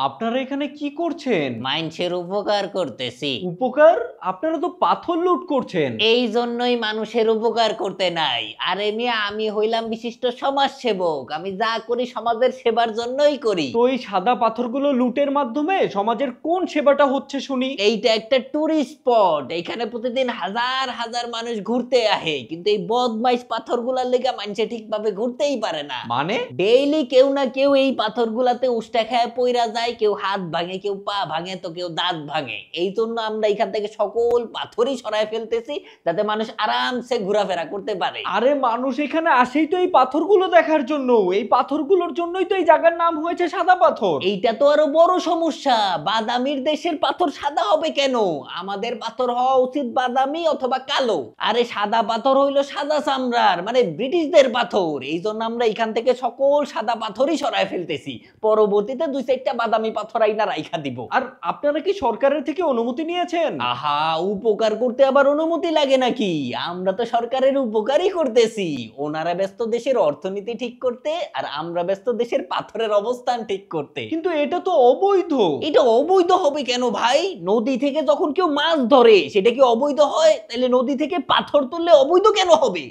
আপনারা এখানে কি করছেন? মানুষের উপকার করতেছি। উপকার? আপনারা তো পাথর লুট করছেন। এই জন্যই মানুষের উপকার করতে নাই। আরে মিয়া, আমি হইলাম বিশিষ্ট সমাজ সেবক। আমি যা করি সমাজের সেবার জন্যই করি। তো এই সাদা পাথরগুলো লুটের মাধ্যমে সমাজের কোন সেবাটা হচ্ছে শুনি? এইটা একটা টুরিস্ট স্পট। এখানে প্রতিদিন হাজার হাজার মানুষ ঘুরতে আহে, কিন্তু এই বদমাইশ পাথরগুলার লেগে মানুষে ঠিকভাবে ঘুরতেই পারে না। মানে? ডেইলি কেউ না কেউ এই পাথরগুলাতে উষ্টা খায় পইরা যায়, কেউ হাত ভাঙে, কেউ পা ভাঙে, তো কেউ দাঁত ভাঙে। এই জন্য আমরা এখান থেকে সকল পাথরই সরায় ফেলতেছি, যাতে মানুষ আরামসে ঘোরাফেরা করতে পারে। আরে মানুষ এখানে আসেই তো এই পাথরগুলো দেখার জন্য। এই পাথরগুলোর জন্যই তো এই জায়গার নাম হয়েছে সাদা পাথর। এইটা তো আরো বড় সমস্যা। বাদামির দেশের পাথর সাদা হবে কেন? আমাদের পাথর হওয়া উচিত বাদামি অথবা কালো। আরে সাদা পাথর হইলো সাদা চামড়ার, মানে ব্রিটিশদের পাথর। এই জন্য আমরা এখান থেকে সকল সাদা পাথরই সরায় ফেলতেছি। পরবর্তীতে দুই চারটা বাদামি পাথর আইনা রাইখা দিব। আর আপনারা কি সরকারের থেকে অনুমতি নিয়েছেন? আহা, উপকার করতে আবার অনুমতি লাগে নাকি? আমরা তো সরকারের উপকারই করতেছি। ওনারা ব্যস্ত দেশের অর্থনীতি ঠিক করতে, আর আমরা ব্যস্ত দেশের পাথরের অবস্থান ঠিক করতে। কিন্তু এটা তো অবৈধ। এটা অবৈধ হবে কেন ভাই? নদী থেকে যখন কেউ মাছ ধরে সেটা কি অবৈধ হয়? তাহলে নদী থেকে পাথর তুললে অবৈধ কেন হবে?